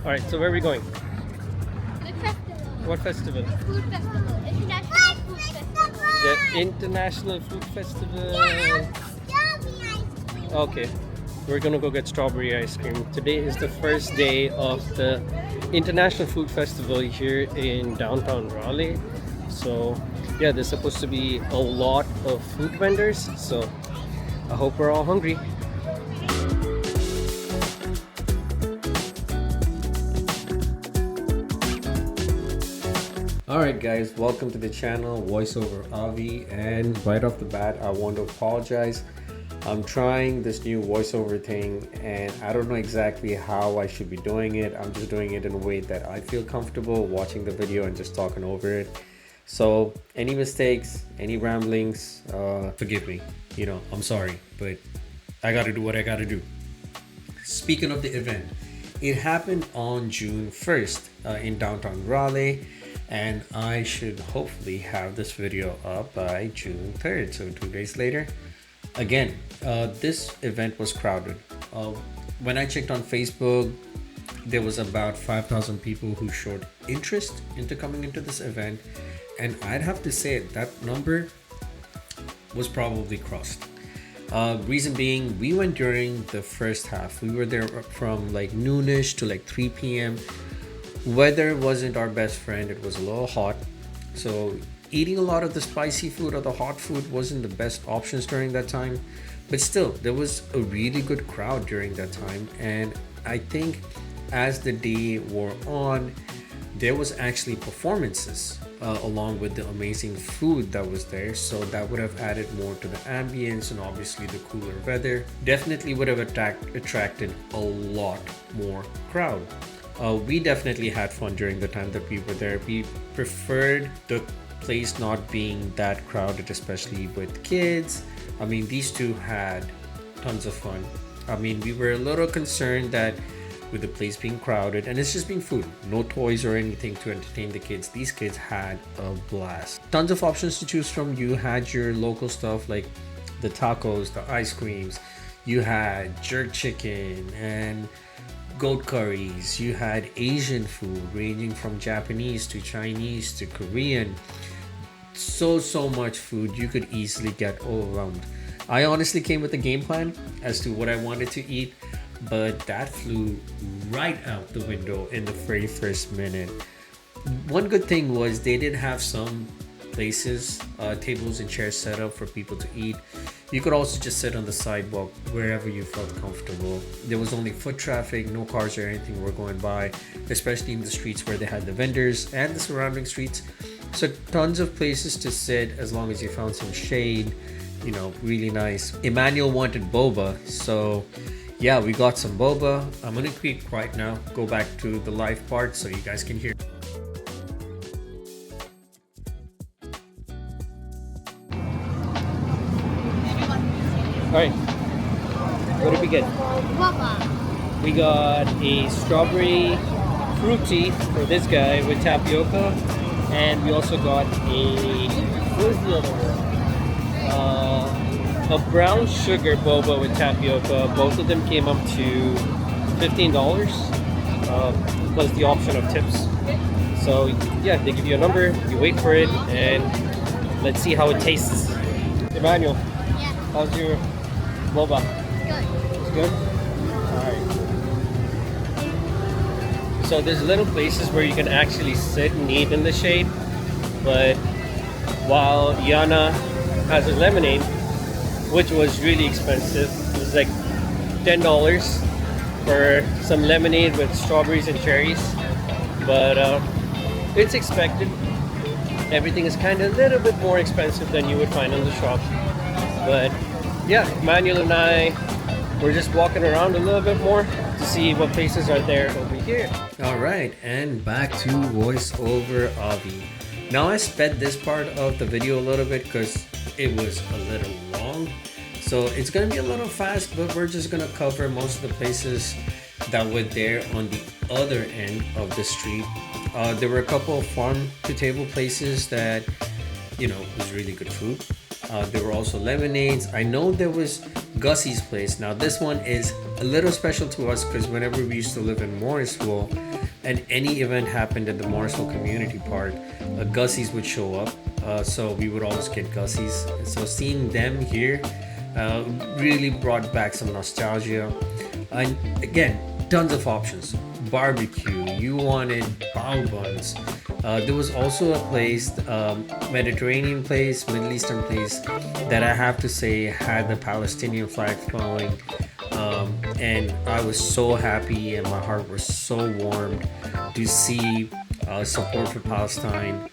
Alright, so where are we going? Food festival. What festival? Food festival. International food festival. The International Food Festival. Yeah, strawberry ice cream. Okay, we're gonna go get strawberry ice cream. Today is the first day of the International Food Festival here in downtown Raleigh. So yeah, there's supposed to be a lot of food vendors. So I hope we're all hungry. Alright guys, welcome to the channel, voiceover Avi, and right off the bat I want to apologize. I'm trying this new voiceover thing and I don't know exactly how I should be doing it. I'm just doing it in a way that I feel comfortable watching the video and just talking over it. So any mistakes, any ramblings, forgive me. You know, I'm sorry, but I gotta do what I gotta do. Speaking of the event, it happened on June 1st in downtown Raleigh. And I should hopefully have this video up by June 3rd, so 2 days later. Again, this event was crowded. When I checked on Facebook, there was about 5,000 people who showed interest into coming into this event. And I'd have to say that number was probably crossed. Reason being, we went during the first half. We were there from like noonish to like 3 p.m. Weather wasn't our best friend. It was a little hot, so eating a lot of the spicy food or the hot food wasn't the best options during that time. But still, there was a really good crowd during that time, and I think as the day wore on, there was actually performances along with the amazing food that was there, so that would have added more to the ambience, and obviously the cooler weather definitely would have attracted a lot more crowd. We definitely had fun during the time that we were there. We preferred the place not being that crowded, especially with kids. I mean, these two had tons of fun. I mean, we were a little concerned that with the place being crowded, and it's just being food, no toys or anything to entertain the kids. These kids had a blast. Tons of options to choose from. You had your local stuff like the tacos, the ice creams. You had jerk chicken and goat curries. You had Asian food ranging from Japanese to Chinese to Korean. So much food, you could easily get overwhelmed. I honestly came with a game plan as to what I wanted to eat, but that flew right out the window in the very first minute. One good thing was they did have some places, tables and chairs set up for people to eat. You could also just sit on the sidewalk wherever you felt comfortable. There was only foot traffic, no cars or anything were going by, especially in the streets where they had the vendors and the surrounding streets. So tons of places to sit as long as you found some shade, you know, really nice. Emmanuel wanted boba, so yeah, we got some boba. I'm gonna keep quiet now, go back to the live part so you guys can hear. Alright, what did we get? Boba. We got a strawberry fruity for this guy with tapioca, and we also got what was the other one? A brown sugar boba with tapioca. Both of them came up to $15 plus the option of tips. So yeah, they give you a number, you wait for it, and let's see how it tastes. Emmanuel, Yeah. how's your boba? Good. It's good? Alright. So there's little places where you can actually sit and eat in the shade, but while Yana has a lemonade, which was really expensive, it was like $10 for some lemonade with strawberries and cherries, but it's expected. Everything is kind of a little bit more expensive than you would find in the shop, but yeah, Manuel and I were just walking around a little bit more to see what places are there over here. Alright, and back to voiceover Avi. Now I sped this part of the video a little bit because it was a little long. So it's gonna be a little fast, but we're just gonna cover most of the places that were there on the other end of the street. There were a couple of farm to table places that, you know, was really good food. There were also lemonades. I know there was Gussie's place. Now this one is a little special to us because whenever we used to live in Morrisville, and any event happened at the Morrisville Community Park, Gussies would show up. So we would always get Gussies. So seeing them here really brought back some nostalgia. And again, tons of options. Barbecue, you wanted bao buns. There was also a place, Mediterranean place, Middle Eastern place, that I have to say had the Palestinian flag flowing. And I was so happy and my heart was so warmed to see support for Palestine,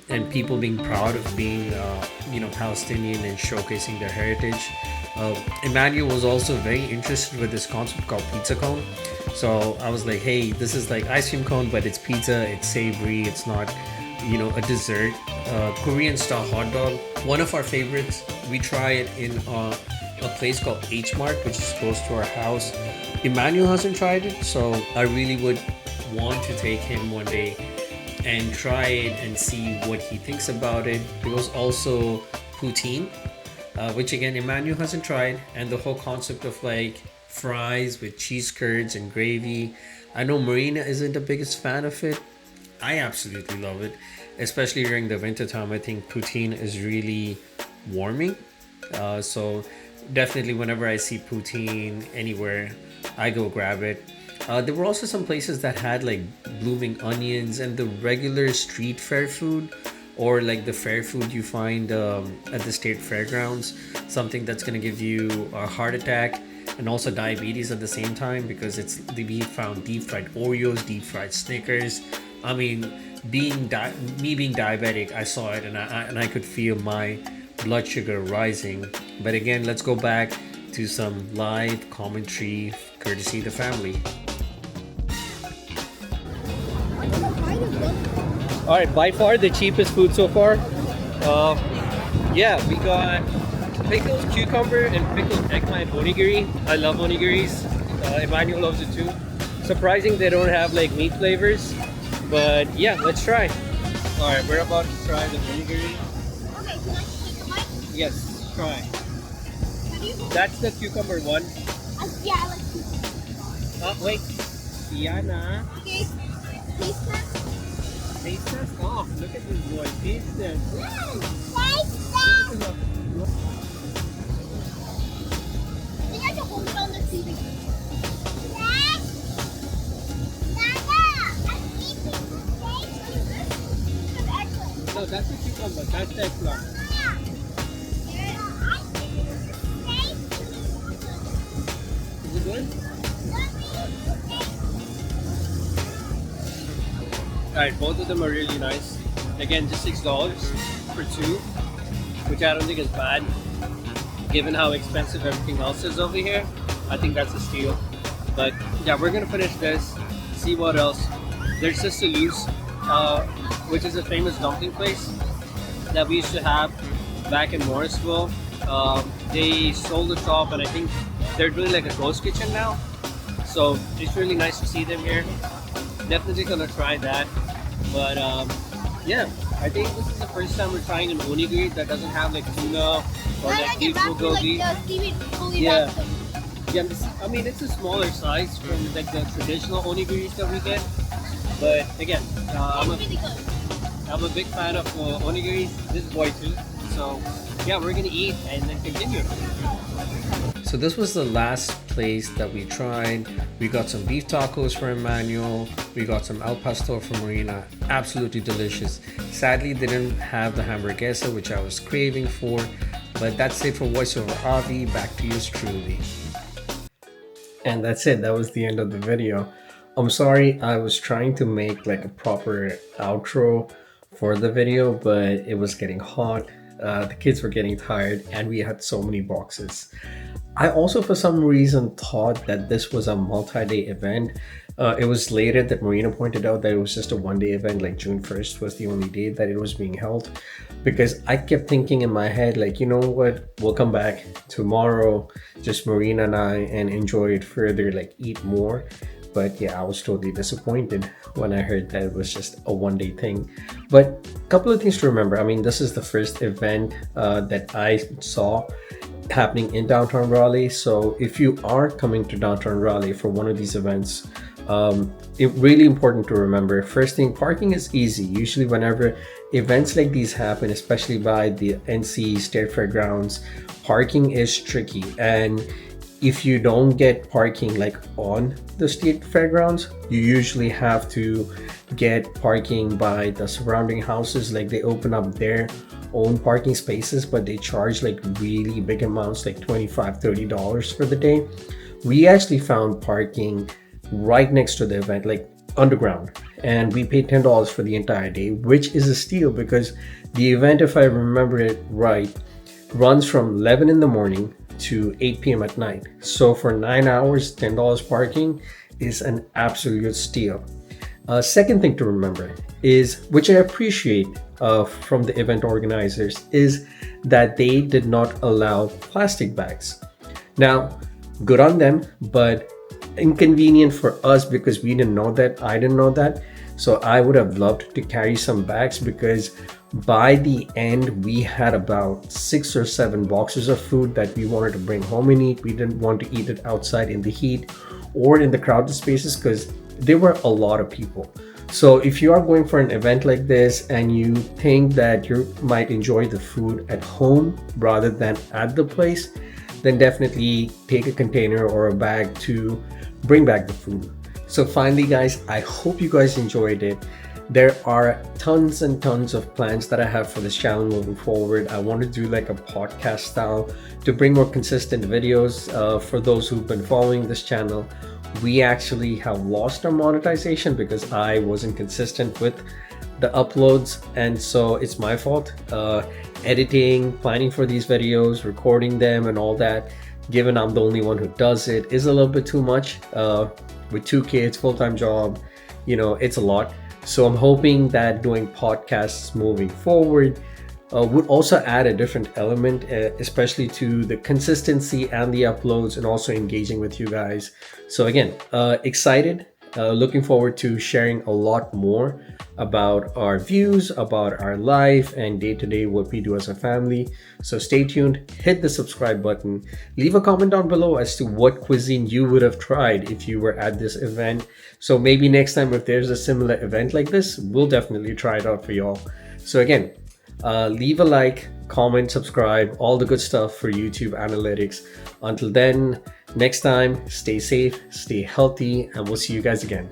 and people being proud of being Palestinian and showcasing their heritage. Emmanuel was also very interested with this concept called pizza cone. So I was like, hey, this is like ice cream cone, but it's pizza, it's savory, it's not a dessert. Korean style hot dog, one of our favorites. We try it in a place called H Mart, which is close to our house. Emmanuel hasn't tried it, so I really would want to take him one day and try it and see what he thinks about it. There was also poutine, which again Emmanuel hasn't tried, and the whole concept of like fries with cheese curds and gravy. I know Marina isn't the biggest fan of it. I absolutely love it, especially during the winter time. I think poutine is really warming. So definitely whenever I see poutine anywhere, I go grab it. There were also some places that had like blooming onions and the regular street fair food, or like the fair food you find at the state fairgrounds, something that's going to give you a heart attack and also diabetes at the same time, because we found deep fried Oreos, deep fried Snickers. I mean, being diabetic, I saw it and I could feel my blood sugar rising. But again, let's go back to some live commentary courtesy the family. All right, by far the cheapest food so far. We got pickled cucumber and pickled eggplant onigiri. I love onigiris. Emmanuel loves it too. Surprising they don't have like meat flavors, but yeah, let's try. All right, we're about to try the onigiri. Okay, can I take a bite? Yes, try. That's the cucumber one. Yeah, I like cucumber. Wait. Diana. Okay, taste test. Taste test? Oh, look at this boy. Taste test. Taste test. I think I can hold it on the TV. No, that's the cucumber. That's the eggplant. Is it good? Alright, both of them are really nice. Again, just $6 for two, which I don't think is bad. Given how expensive everything else is over here, I think that's a steal. But yeah, we're gonna finish this, see what else. There's Sister Lou's, which is a famous dumpling place that we used to have back in Morrisville. They sold the shop and I think they're doing like a ghost kitchen now. So it's really nice to see them here. Definitely gonna try that. But yeah, I think this is the first time we're trying an onigiri that doesn't have like tuna or like beef bulgogi. Yeah. I mean, it's a smaller size from like the traditional onigiris that we get. But again, I'm a big fan of onigiris. This boy too. So yeah, we're gonna eat and then continue. So this was the last place that we tried. We got some beef tacos for Emmanuel. We got some al pastor for Marina. Absolutely delicious. Sadly, they didn't have the hamburguesa, which I was craving for. But that's it for voiceover Avi. Back to yours truly. And that's it. That was the end of the video. I'm sorry, I was trying to make like a proper outro for the video, but it was getting hot. The kids were getting tired and we had so many boxes. I also for some reason thought that this was a multi-day event. It was later that Marina pointed out that it was just a one-day event, like June 1st was the only day that it was being held. Because I kept thinking in my head, like, you know what, we'll come back tomorrow, just Marina and I, and enjoy it further, like eat more. But yeah, I was totally disappointed when I heard that it was just a one-day thing. But a couple of things to remember. I mean, this is the first event that I saw happening in downtown Raleigh. So if you are coming to downtown Raleigh for one of these events, Really important to remember. First thing, parking is easy. Usually whenever events like these happen, especially by the NC State Fairgrounds, parking is tricky. And if you don't get parking like on the state fairgrounds, you usually have to get parking by the surrounding houses. Like they open up their own parking spaces, but they charge like really big amounts, like $25-$30 for the day. We actually found parking right next to the event, like underground, and we paid $10 for the entire day, which is a steal because the event, if I remember it right, runs from 11 in the morning to 8 p.m. at night. So for 9 hours, $10 parking is an absolute steal. Second thing to remember is, which I appreciate from the event organizers, is that they did not allow plastic bags. Now, good on them, but inconvenient for us because we didn't know that. I didn't know that. So I would have loved to carry some bags because by the end we had about 6 or 7 boxes of food that we wanted to bring home and eat. We didn't want to eat it outside in the heat or in the crowded spaces because there were a lot of people. So if you are going for an event like this and you think that you might enjoy the food at home rather than at the place, then definitely take a container or a bag to bring back the food. So finally, guys, I hope you guys enjoyed it. There are tons and tons of plans that I have for this channel moving forward. I want to do like a podcast style to bring more consistent videos. For those who've been following this channel, we actually have lost our monetization because I wasn't consistent with the uploads, and so it's my fault. Editing, planning for these videos, recording them and all that, given I'm the only one who does it, is a little bit too much. With 2 kids, full-time job, it's a lot. So I'm hoping that doing podcasts moving forward would also add a different element, especially to the consistency and the uploads, and also engaging with you guys. So again, excited, looking forward to sharing a lot more about our views, about our life and day-to-day what we do as a family. So stay tuned, hit the subscribe button, leave a comment down below as to what cuisine you would have tried if you were at this event. So maybe next time if there's a similar event like this, we'll definitely try it out for y'all. So again, leave a like, comment, subscribe, all the good stuff for YouTube analytics. Until then, next time, stay safe, stay healthy, and we'll see you guys again.